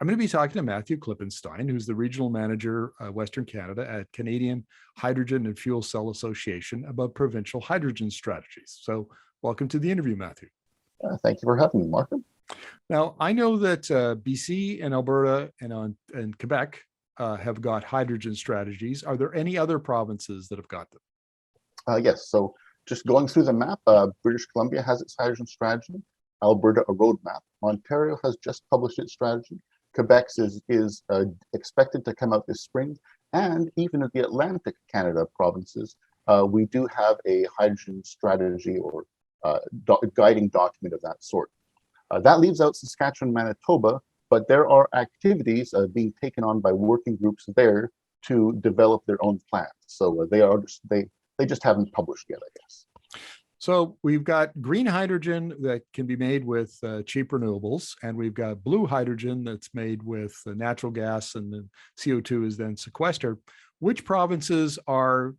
I'm going to be talking to Matthew Klippenstein, who's the regional manager, Western Canada at Canadian Hydrogen and Fuel Cell Association, about provincial hydrogen strategies. So, welcome to the interview, Matthew. Thank you for having me, Markham. Now, I know that BC and Alberta and Quebec have got hydrogen strategies. Are there any other provinces that have got them? Yes, so just going through the map, British Columbia has its hydrogen strategy, Alberta a roadmap, Ontario has just published its strategy, Quebec's is expected to come out this spring, and even in the Atlantic Canada provinces, we do have a hydrogen strategy or guiding document of that sort. That leaves out Saskatchewan, Manitoba, but there are activities being taken on by working groups there to develop their own plans. So they just haven't published yet, I guess. So we've got green hydrogen that can be made with cheap renewables, and we've got blue hydrogen that's made with natural gas, and the CO2 is then sequestered. Which provinces are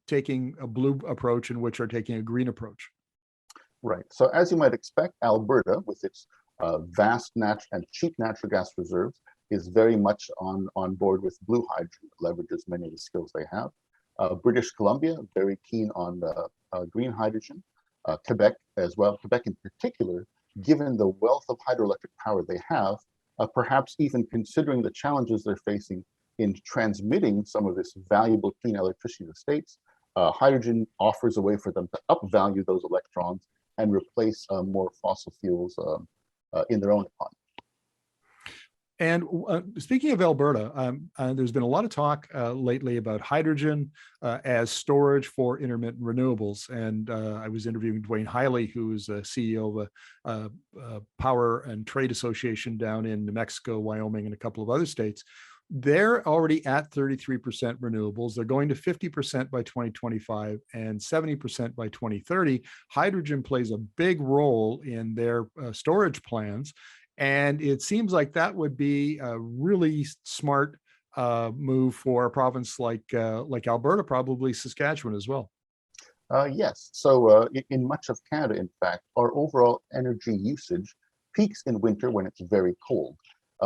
taking a blue approach and which are taking a green approach? Right. So as you might expect, Alberta, with its vast and cheap natural gas reserves, is very much on board with blue hydrogen. It leverages many of the skills they have. British Columbia, very keen on green hydrogen. Quebec as well. Quebec in particular, given the wealth of hydroelectric power they have, perhaps even considering the challenges they're facing in transmitting some of this valuable clean electricity to the states, hydrogen offers a way for them to upvalue those electrons and replace more fossil fuels in their own economy. And speaking of Alberta, there's been a lot of talk lately about hydrogen as storage for intermittent renewables. And I was interviewing Dwayne Hiley, who is a CEO of a power and trade association down in New Mexico, Wyoming, and a couple of other states. They're already at 33% renewables. They're going to 50% by 2025 and 70% by 2030. Hydrogen plays a big role in their storage plans. And it seems like that would be a really smart move for a province like Alberta, probably Saskatchewan as well. Yes. So in much of Canada, in fact, our overall energy usage peaks in winter when it's very cold.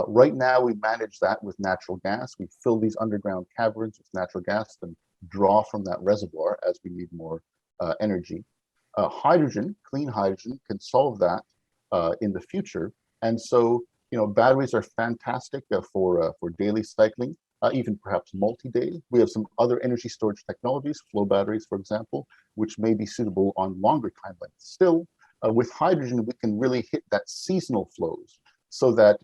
Right now, we manage that with natural gas. We fill these underground caverns with natural gas and draw from that reservoir as we need more energy. Hydrogen, clean hydrogen, can solve that in the future. And so, batteries are fantastic for daily cycling, even perhaps multi-day. We have some other energy storage technologies, flow batteries, for example, which may be suitable on longer time lengths. Still, with hydrogen, we can really hit that seasonal flows so that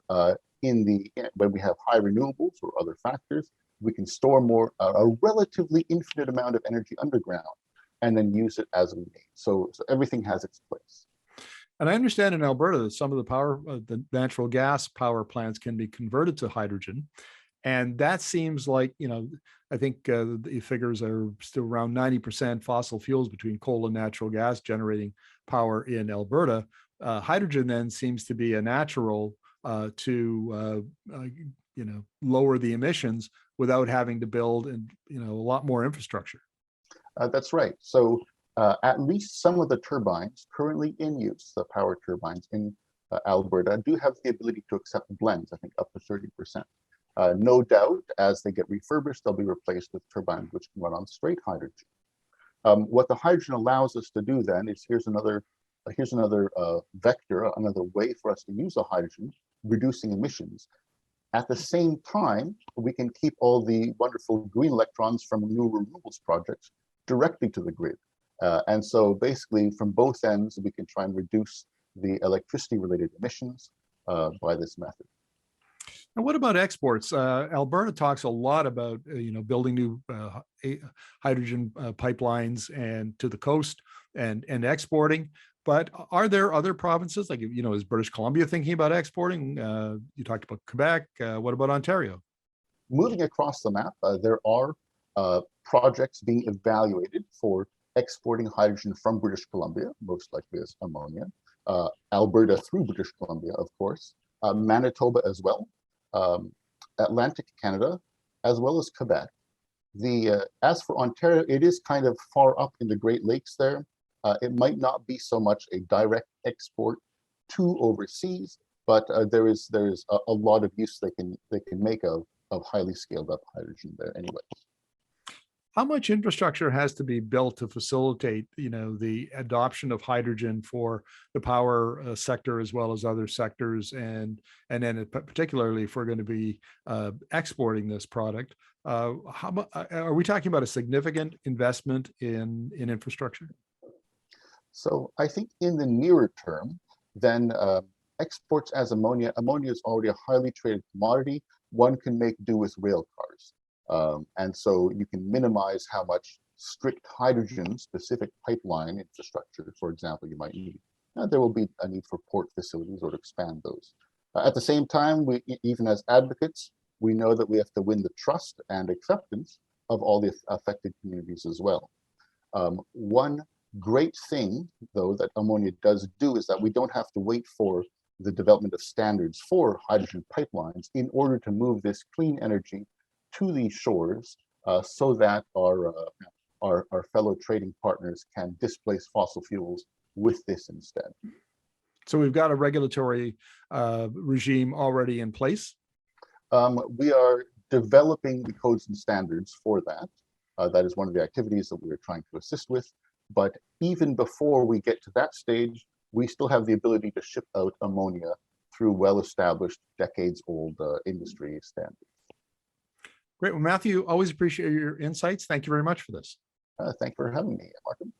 when we have high renewables or other factors, we can store a relatively infinite amount of energy underground and then use it as we need. So everything has its place. And I understand in Alberta that some of the natural gas power plants can be converted to hydrogen. And that seems like, I think the figures are still around 90% fossil fuels between coal and natural gas generating power in Alberta. Hydrogen then seems to be a natural to lower the emissions without having to build a lot more infrastructure. That's right. So at least some of the turbines currently in use, the power turbines in Alberta, do have the ability to accept blends, I think up to 30%. No doubt, as they get refurbished, they'll be replaced with turbines which can run on straight hydrogen. What the hydrogen allows us to do then is here's another vector, another way for us to use the hydrogen, reducing emissions. At the same time, we can keep all the wonderful green electrons from new renewables projects directly to the grid. And so basically from both ends, we can try and reduce the electricity related emissions by this method. And what about exports? Alberta talks a lot about building new hydrogen pipelines and to the coast and exporting. But are there other provinces like is British Columbia thinking about exporting? You talked about Quebec. What about Ontario? Moving across the map, there are projects being evaluated for exporting hydrogen from British Columbia, most likely as ammonia. Alberta through British Columbia, of course. Manitoba as well. Atlantic Canada, as well as Quebec. As for Ontario, it is kind of far up in the Great Lakes there. It might not be so much a direct export to overseas, but there is a lot of use they can make of highly scaled up hydrogen there anyway. How much infrastructure has to be built to facilitate, the adoption of hydrogen for the power sector as well as other sectors, and then particularly if we're going to be exporting this product? Are we talking about a significant investment in infrastructure? So I think in the nearer term, then exports as ammonia. Ammonia is already a highly traded commodity. One can make do with rail cars. And so you can minimize how much strict hydrogen specific pipeline infrastructure, for example, you might need. There will be a need for port facilities or to expand those. At the same time, even as advocates, we know that we have to win the trust and acceptance of all the affected communities as well. One great thing, though, that ammonia does do is that we don't have to wait for the development of standards for hydrogen pipelines in order to move this clean energy to these shores, so that our fellow trading partners can displace fossil fuels with this instead. So we've got a regulatory regime already in place. We are developing the codes and standards for that. That is one of the activities that we are trying to assist with. But even before we get to that stage, we still have the ability to ship out ammonia through well-established, decades-old industry standards. Great. Well, Matthew, always appreciate your insights. Thank you very much for this. Thank you for having me, Markham.